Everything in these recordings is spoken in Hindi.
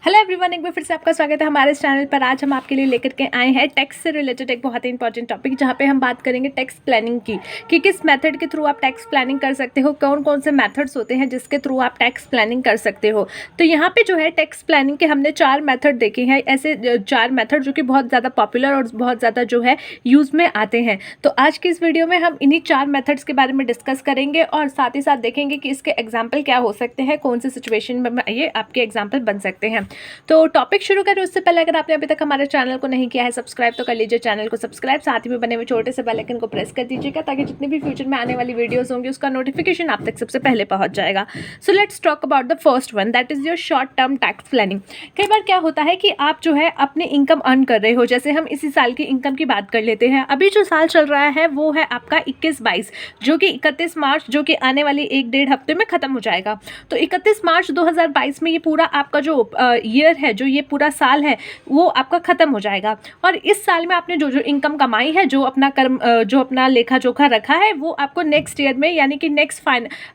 हेलो एवरीवन, एक बार फिर से आपका स्वागत है हमारे इस चैनल पर। आज हम आपके लिए लेकर के आए हैं टैक्स से रिलेटेड एक बहुत ही इंपॉर्टेंट टॉपिक, जहां पे हम बात करेंगे टैक्स प्लानिंग की कि किस मेथड के थ्रू आप टैक्स प्लानिंग कर सकते हो, कौन कौन से मेथड्स होते हैं जिसके थ्रू आप टैक्स प्लानिंग कर सकते हो। तो यहाँ पे जो है टैक्स प्लानिंग के हमने 4 मेथड देखे हैं, ऐसे 4 मेथड जो कि बहुत ज़्यादा पॉपुलर और बहुत ज़्यादा जो है यूज़ में आते हैं। तो आज की इस वीडियो में हम इन्हीं 4 मेथड्स के बारे में डिस्कस करेंगे और साथ ही साथ देखेंगे कि इसके एग्जाम्पल क्या हो सकते हैं, कौन सी सिचुएशन में ये आपके एग्जाम्पल बन सकते हैं। तो टॉपिक शुरू करें उससे पहले अगर आपने अभी तक हमारे चैनल को नहीं किया है सब्सक्राइब, तो कर लीजिए चैनल को सब्सक्राइब, साथ ही में बने हुए छोटे से बेल आइकन को प्रेस कर दीजिएगा ताकि जितनी भी फ्यूचर में आने वाली वीडियोस होंगी उसका नोटिफिकेशन आप तक सबसे पहले पहुंच जाएगा। So let's talk about the first one, that is your short term tax planning. कई बार क्या होता है कि आप जो है अपने इनकम अर्न कर रहे हो, जैसे हम इसी साल की इनकम की बात कर लेते हैं। अभी जो साल चल रहा है वो है आपका 21-22, जो कि 31 मार्च, जो कि आने वाली 1-1.5 हफ्ते में खत्म हो जाएगा। तो 31 मार्च 2022 में ये पूरा आपका जो ईयर है, जो ये पूरा साल है, वो आपका खत्म हो जाएगा। और इस साल में आपने जो जो इनकम कमाई है, जो अपना लेखा जोखा रखा है, वो आपको नेक्स्ट ईयर में, यानी कि नेक्स्ट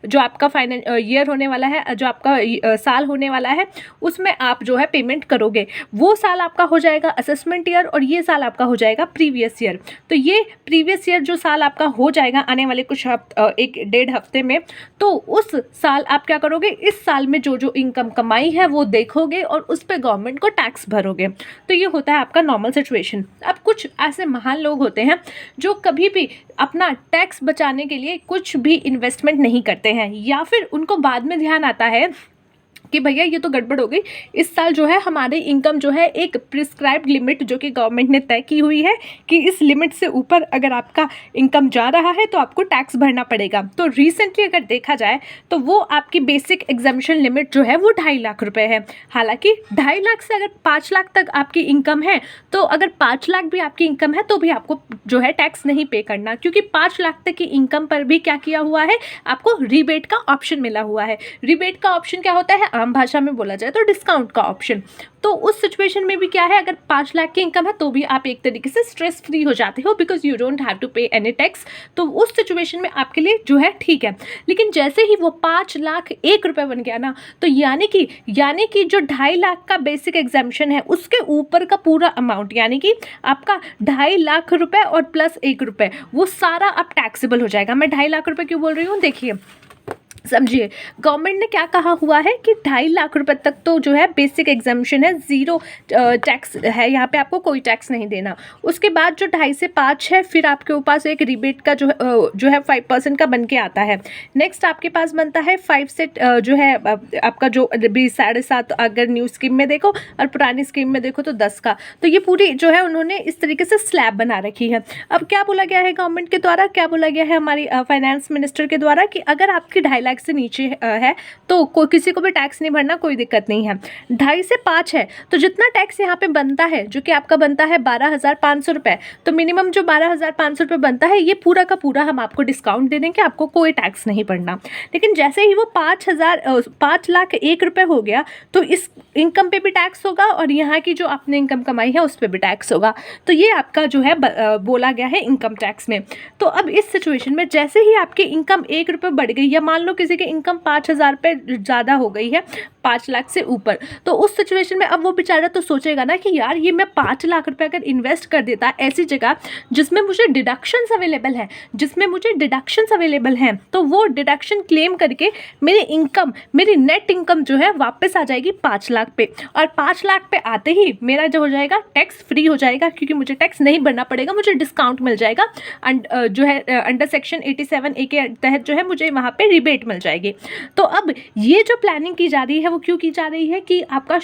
जो आपका ईयर होने वाला है, जो आपका साल होने वाला है, उसमें आप जो है पेमेंट करोगे। वो साल आपका हो जाएगा असेसमेंट ईयर और ये साल आपका हो जाएगा प्रीवियस ईयर। तो ये प्रीवियस ईयर जो साल आपका हो जाएगा आने वाले कुछ 1-1.5 हफ्ते में, तो उस साल आप क्या करोगे, इस साल में जो जो इनकम कमाई है वो देखोगे और उस पर गवर्नमेंट को टैक्स भरोगे। तो ये होता है आपका नॉर्मल सिचुएशन। अब कुछ ऐसे महान लोग होते हैं जो कभी भी अपना टैक्स बचाने के लिए कुछ भी इन्वेस्टमेंट नहीं करते हैं, या फिर उनको बाद में ध्यान आता है कि भैया ये तो गड़बड़ हो गई, इस साल जो है हमारी इनकम जो है एक प्रिस्क्राइब्ड लिमिट जो कि गवर्नमेंट ने तय की हुई है कि इस लिमिट से ऊपर अगर आपका इनकम जा रहा है तो आपको टैक्स भरना पड़ेगा। तो रिसेंटली अगर देखा जाए तो वो आपकी बेसिक एग्जम्पशन लिमिट जो है वो 2.5 लाख रुपए है। हालांकि 2.5 लाख से अगर 5 लाख तक आपकी इनकम है, तो अगर 5 लाख भी आपकी इनकम है तो भी आपको जो है टैक्स नहीं पे करना, क्योंकि 5 लाख तक की इनकम पर भी क्या किया हुआ है, आपको रिबेट का ऑप्शन मिला हुआ है। रिबेट का ऑप्शन क्या होता है, आम भाषा में बोला जाए तो डिस्काउंट का ऑप्शन। तो उस सिचुएशन में भी क्या है, अगर 5 लाख की इनकम है तो भी आप एक तरीके से स्ट्रेस फ्री हो जाते हो, because you don't have to pay any tax. तो उस सिचुएशन में आपके लिए जो है ठीक है। लेकिन जैसे ही वो 5 लाख 1 रुपये बन गया ना, तो यानी कि जो 2.5 लाख का बेसिक एग्जाम्पशन है उसके ऊपर का पूरा अमाउंट, यानी कि आपका 2.5 लाख रुपए और प्लस 1 रुपये, वो सारा अब टैक्सेबल हो जाएगा। मैं 2.5 लाख रुपए क्यों बोल रही हूँ, देखिए समझिए, गवर्नमेंट ने क्या कहा हुआ है कि 2.5 लाख रुपए तक तो जो है बेसिक एग्जाम्पशन है, जीरो टैक्स है, यहाँ पे आपको कोई टैक्स नहीं देना। उसके बाद जो 2.5 से 5 है, फिर आपके पास एक रिबेट का जो है 5% का बन के आता है। नेक्स्ट आपके पास बनता है 5 से जो है आपका जो 7.5, अगर न्यू स्कीम में देखो और पुरानी स्कीम में देखो तो 10 का। तो ये पूरी जो है उन्होंने इस तरीके से स्लैब बना रखी है। अब क्या बोला गया है गवर्नमेंट के द्वारा, क्या बोला गया है हमारी फाइनेंस मिनिस्टर के द्वारा, कि अगर आपकी 2.5 लाख से नीचे है तो किसी को भी टैक्स नहीं भरना, कोई दिक्कत नहीं है। 2.5 से 5 है तो जितना टैक्स यहाँ पे बनता है, जो कि आपका बनता है 12,500 रुपये, तो मिनिमम जो 12,500 रुपये बनता है, ये पूरा का पूरा हम आपको डिस्काउंट दे देंगे, आपको कोई टैक्स नहीं पड़ना। लेकिन जैसे ही वो 5 लाख 1 रुपये हो गया, तो इस इनकम पे भी टैक्स होगा और यहाँ की जो आपने इनकम कमाई है उस पर भी टैक्स होगा। तो ये आपका जो है बोला गया है इनकम टैक्स में। तो अब इस सिचुएशन में जैसे ही आपकी इनकम 1 रुपये बढ़ गई, या मान लो किसी की इनकम 5,000 रुपये ज़्यादा हो गई है, 5 लाख से ऊपर, तो उस सिचुएशन में अब वो बेचारा तो सोचेगा ना कि यार ये मैं 5 लाख रुपए अगर इन्वेस्ट कर देता ऐसी जगह जिसमें मुझे डिडक्शंस अवेलेबल हैं, तो वो डिडक्शन क्लेम करके मेरी नेट इनकम जो है वापस आ जाएगी 5 लाख पे। और 5 लाख पे आते ही मेरा जो हो जाएगा टैक्स फ्री हो जाएगा, क्योंकि मुझे टैक्स नहीं भरना पड़ेगा, मुझे डिस्काउंट मिल जाएगा। जो है अंडर सेक्शन 87A के तहत जो है मुझे वहाँ पे रिबेट मिल जाएगी। तो अब ये जो प्लानिंग की जा रही है वो क्यों की जा रही है, कि आपका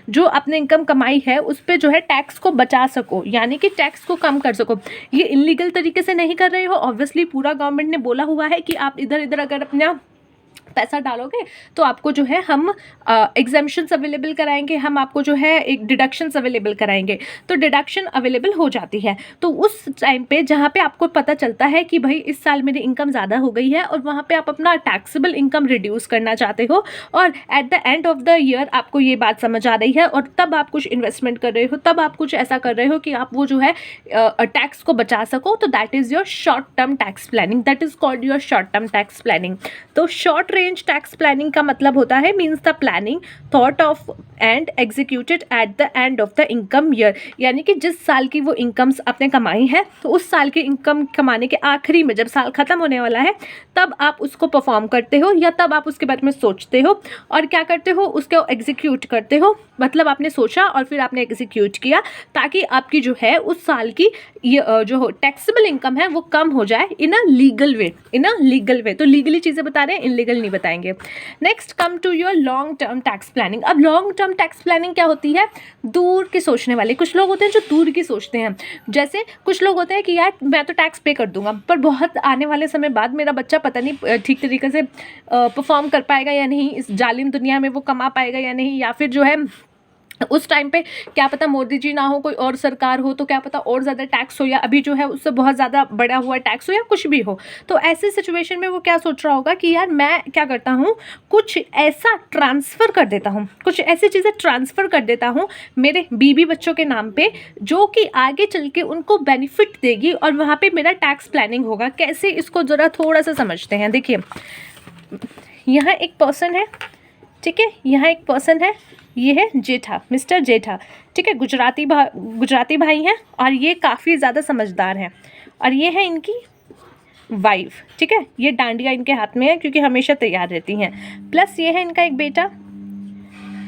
जो आपने इनकम कमाई है उस पे जो है टैक्स को बचा सको, यानी कि टैक्स को कम कर सको। ये इलीगल तरीके से नहीं कर रहे हो, ऑब्वियसली पूरा गवर्नमेंट ने बोला हुआ है कि आप इधर इधर अगर अपना पैसा डालोगे तो आपको जो है हम एग्जाम्पशंस अवेलेबल कराएंगे, हम आपको जो है एक डिडक्शंस अवेलेबल कराएंगे। तो डिडक्शन अवेलेबल हो जाती है। तो उस टाइम पे जहाँ पे आपको पता चलता है कि भाई इस साल मेरी इनकम ज़्यादा हो गई है और वहाँ पे आप अपना टैक्सेबल इनकम रिड्यूस करना चाहते हो, और at the end of the year आपको ये बात समझ आ रही है, और तब आप कुछ इन्वेस्टमेंट कर रहे हो, तब आप कुछ ऐसा कर रहे हो कि आप वो जो है टैक्स को बचा सको। तो that is your short term tax planning, that is called your short term tax planning. तो शॉर्ट रेंज टैक्स प्लानिंग का मतलब होता है means the planning thought of and executed at the end of the income year, यानी कि जिस साल की वो इनकम्स आपने कमाई है तो उस साल की इनकम कमाने के आखिरी में जब साल ख़त्म होने वाला है तब आप उसको परफॉर्म करते हो या तब आप उसके बारे में सोचते हो और क्या करते हो, उसको एग्जीक्यूट करते हो। मतलब आपने सोचा और फिर आपने एग्जीक्यूट किया ताकि आपकी जो है उस साल की ये जो टैक्सेबल इनकम है वो कम हो जाए इन a legal way, in a legal way. तो लीगली चीज़ें बता रहे हैं, इनलीगल नहीं बताएंगे। Next come to your long term tax planning. अब लॉन्ग टर्म टैक्स प्लानिंग क्या होती है? दूर की सोचने वाले कुछ लोग होते हैं जो दूर की सोचते हैं। जैसे कुछ लोग होते हैं कि यार मैं तो टैक्स पे कर दूंगा पर बहुत आने वाले समय बाद मेरा बच्चा पता नहीं ठीक तरीके से परफॉर्म कर पाएगा या नहीं, इस जालिम दुनिया में वो कमा पाएगा या नहीं, या फिर जो है उस टाइम पे क्या पता मोदी जी ना हो, कोई और सरकार हो, तो क्या पता और ज़्यादा टैक्स हो या अभी जो है उससे बहुत ज़्यादा बढ़ा हुआ टैक्स हो या कुछ भी हो। तो ऐसी सिचुएशन में वो क्या सोच रहा होगा कि यार मैं क्या करता हूँ, कुछ ऐसा ट्रांसफ़र कर देता हूँ, कुछ ऐसी चीज़ें ट्रांसफ़र कर देता हूँ मेरे बीवी बच्चों के नाम पे जो कि आगे चल के उनको बेनिफिट देगी और वहाँ पर मेरा टैक्स प्लानिंग होगा। कैसे, इसको ज़रा थोड़ा सा समझते हैं। देखिए यहाँ एक पर्सन है, ठीक है, यहाँ एक पर्सन है, ये है जेठा, मिस्टर जेठा, ठीक है, गुजराती भाई हैं और ये काफ़ी ज़्यादा समझदार हैं। और ये है इनकी वाइफ, ठीक है, ये डांडिया इनके हाथ में है क्योंकि हमेशा तैयार रहती हैं। प्लस ये है इनका एक बेटा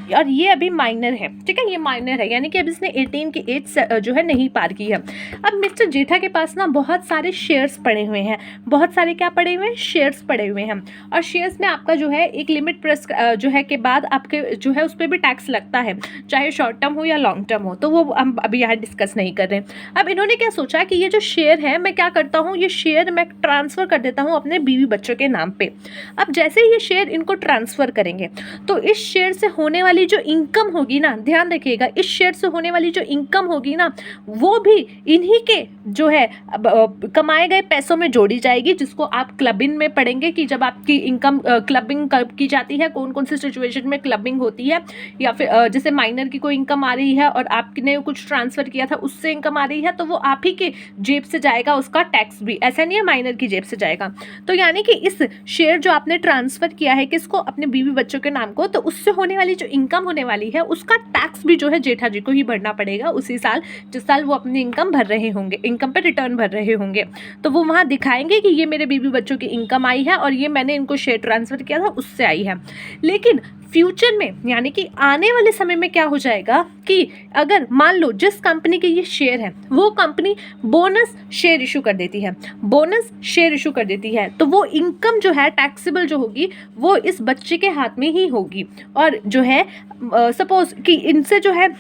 और ये अभी माइनर है, ठीक है, ये माइनर है यानी कि अब इसने 18 की एज जो है नहीं पार की है। अब मिस्टर जेठा के पास ना बहुत सारे शेयर्स पड़े हुए हैं, बहुत सारे क्या पड़े हुए हैं, शेयर्स पड़े हुए हैं। और शेयर्स में आपका जो है एक लिमिट प्रेस जो है के बाद आपके जो है उस पर भी टैक्स लगता है, चाहे शॉर्ट टर्म हो या लॉन्ग टर्म हो, तो वो हम अभी यहाँ डिस्कस नहीं कर रहे हैं। अब इन्होंने क्या सोचा कि ये जो शेयर है मैं क्या करता हूँ, ये शेयर मैं ट्रांसफ़र कर देता हूँ अपने बीवी बच्चों के नाम पे। अब जैसे ही ये शेयर इनको ट्रांसफ़र करेंगे तो इस शेयर से होने वाली जो इनकम होगी ना, ध्यान रखिएगा, इस शेयर से होने वाली जो इनकम होगी ना वो भी इन्हीं के जो है कमाए गए पैसों में जोड़ी जाएगी, जिसको आप क्लबिंग में पढ़ेंगे कि जब आपकी इनकम क्लबिंग की जाती है, कौन कौन सी सिचुएशन में क्लबिंग होती है। या फिर जैसे माइनर की कोई इनकम आ रही है और आपने कुछ ट्रांसफ़र किया था उससे इनकम आ रही है तो वो आप ही के जेब से जाएगा, उसका टैक्स भी, ऐसा नहीं है माइनर की जेब से जाएगा। तो यानी कि इस शेयर जो आपने ट्रांसफ़र किया है किसको, अपने बीवी बच्चों के नाम को, तो उससे होने वाली जो इनकम होने वाली है उसका टैक्स भी जो है जेठा जी को ही भरना पड़ेगा उसी साल जिस साल वो अपनी इनकम भर रहे होंगे, इनकम पे रिटर्न भर रहे होंगे। तो वो वहाँ दिखाएंगे कि ये मेरे बीवी बच्चों की इनकम आई है और ये मैंने इनको शेयर ट्रांसफ़र किया था उससे आई है। लेकिन फ्यूचर में यानी कि आने वाले समय में क्या हो जाएगा कि अगर मान लो जिस कंपनी के ये शेयर है वो कंपनी बोनस शेयर इशू कर देती है, बोनस शेयर इशू कर देती है, तो वो इनकम जो है टैक्सेबल जो होगी वो इस बच्चे के हाथ में ही होगी। और जो है सपोज कि इनसे जो है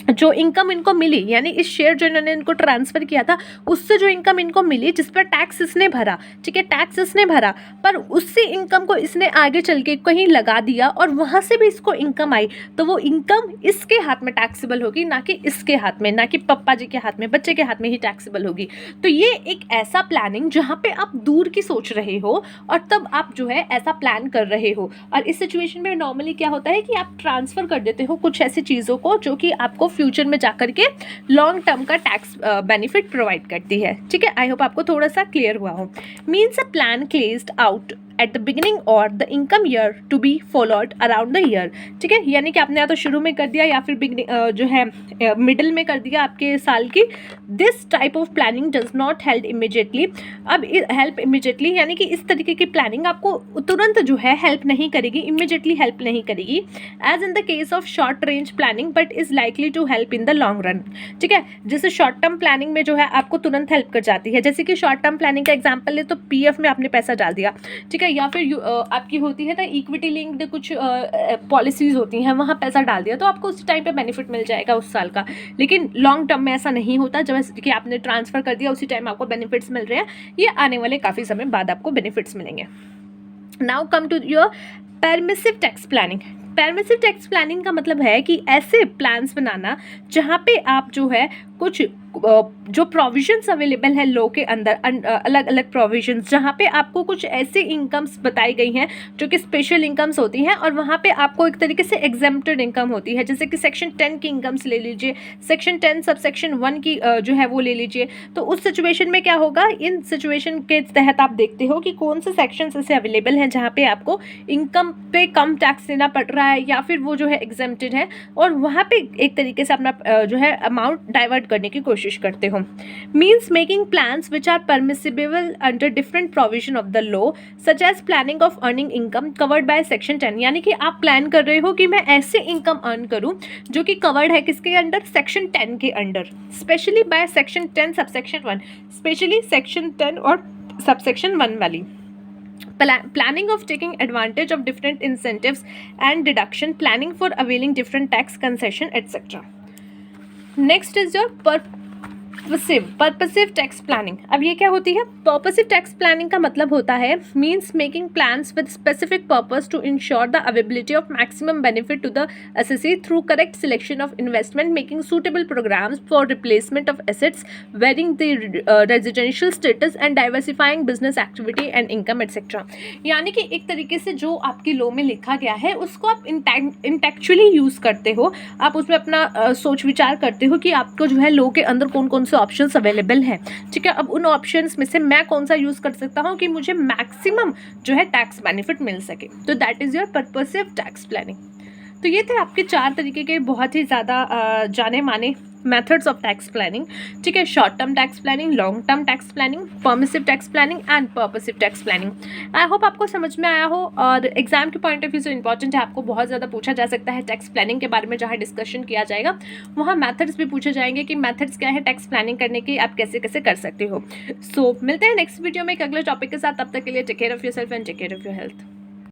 जो इनकम इनको मिली, यानी इस शेयर जो इन्होंने इनको ट्रांसफ़र किया था उससे जो इनकम इनको मिली जिस पर टैक्स इसने भरा, ठीक है, टैक्स इसने भरा, पर उससे इनकम को इसने आगे चल के कहीं लगा दिया और वहाँ से भी इसको इनकम आई, तो वो इनकम इसके हाथ में टैक्सेबल होगी, ना कि इसके हाथ में, ना कि पप्पा जी के हाथ में, बच्चे के हाथ में ही टैक्सेबल होगी। तो ये एक ऐसा प्लानिंग जहाँ पे आप दूर की सोच रहे हो और तब आप जो है ऐसा प्लान कर रहे हो। और इस सिचुएशन में नॉर्मली क्या होता है कि आप ट्रांसफ़र कर देते हो कुछ ऐसी चीज़ों को जो कि आपको फ्यूचर में जाकर के लॉन्ग टर्म का टैक्स बेनिफिट प्रोवाइड करती है, ठीक है। आई होप आपको थोड़ा सा क्लियर हुआ हो। Means a plan classed out at the beginning और the income year to be followed around the year, ठीक है, यानी कि आपने या तो शुरू में कर दिया या फिर बिगिनिंग जो है मिडिल में कर दिया आपके साल की। This type of planning does not help immediately. अब हेल्प इमीडिएटली यानी कि इस तरीके की प्लानिंग आपको तुरंत जो है हेल्प नहीं करेगी, इमीडिएटली हेल्प नहीं करेगी as in the case of short range planning, but is likely to help in the long run, ठीक है। जैसे शॉर्ट टर्म प्लानिंग में जो है आपको तुरंत हेल्प कर जाती है, जैसे कि शॉर्ट टर्म प्लानिंग का एग्जांपल ले तो पीएफ में आपने पैसा डाल दिया, ठीक है, या फिर आपकी होती है ना इक्विटी लिंक्ड कुछ पॉलिसीज होती हैं, वहाँ पैसा डाल दिया तो आपको उस टाइम पे बेनिफिट मिल जाएगा उस साल का। लेकिन लॉन्ग टर्म में ऐसा नहीं होता, जब कि आपने ट्रांसफ़र कर दिया उसी टाइम आपको बेनिफिट्स मिल रहे हैं, ये आने वाले काफ़ी समय बाद आपको बेनिफिट्स मिलेंगे। Now come to your permissive tax planning. Permissive tax planning का मतलब है कि ऐसे प्लान्स बनाना जहाँ पे आप जो है कुछ जो प्रोविजंस अवेलेबल है लॉ के अंदर, अलग अलग प्रोविजंस, जहाँ पे आपको कुछ ऐसी इनकम्स बताई गई हैं जो कि स्पेशल इनकम्स होती हैं, और वहाँ पे आपको एक तरीके से एग्जेम्प्टेड इनकम होती है। जैसे कि सेक्शन 10 की इनकम्स ले लीजिए, सेक्शन 10 सबसेक्शन 1 की जो है वो ले लीजिए। तो उस सिचुएशन में क्या होगा, इन सिचुएशन के तहत आप देखते हो कि कौन से सेक्शंस ऐसे अवेलेबल हैं जहाँ पे आपको इनकम पे कम टैक्स देना पड़ रहा है, या फिर वो जो है एग्जेम्प्टेड है, और वहाँ पे एक तरीके से अपना जो है अमाउंट डाइवर्ट करने की कोशिश करते हो। Means making plans which are permissible under different provision of the law, such as planning of earning income covered by section 10। यानी कि आप प्लान कर रहे हो कि मैं ऐसे इनकम अर्न करूं जो कि कवर्ड है किसके अंडर, सेक्शन 10 के under, specially bye section 10 subsection 1, specially section 10 और सबसेक्शन 1 वाली। Planning of taking advantage of different incentives and deduction, planning for availing different tax concession, etc. Next is your purposive tax planning. अब ये क्या होती है? पर्पसिव टैक्स प्लानिंग का मतलब होता है means making plans with specific purpose to ensure the availability of maximum benefit to the assessee through correct selection of investment, making suitable programmes for replacement of assets, varying the residential status and diversifying business activity and income etcetera. यानी कि एक तरीके से जो आपकी लॉ में लिखा गया है उसको आप इंटेक्चुअली यूज़ करते हो, आप उसमें अपना सोच विचार करते हो कि आपको जो है लॉ के अंदर कौन कौन से ऑप्शंस अवेलेबल हैं। ठीक है, अब उन ऑप्शंस में से मैं कौन सा यूज़ कर सकता हूँ कि मुझे मैक्सिमम जो है टैक्स बेनिफिट मिल सके। तो that is your purposive tax planning. तो ये थे आपके 4 तरीके के बहुत ही ज़्यादा जाने माने मेथड्स ऑफ टैक्स प्लानिंग। ठीक है, short term tax planning, long term tax planning, permissive tax planning and purposive tax planning. I hope आपको समझ में आया हो, और एग्जाम के पॉइंट ऑफ व्यू से इंपॉर्टेंट है, आपको बहुत ज़्यादा पूछा जा सकता है टैक्स प्लानिंग के बारे में। जहाँ डिस्कशन किया जाएगा वहाँ मेथड्स भी पूछे जाएंगे कि मेथड्स क्या है टैक्स प्लानिंग करने की, आप कैसे कैसे कर सकते हो। सो मिलते हैं नेक्स्ट वीडियो में एक अगले टॉपिक के साथ। तब तक के लिए take care of yourself and take care of your health.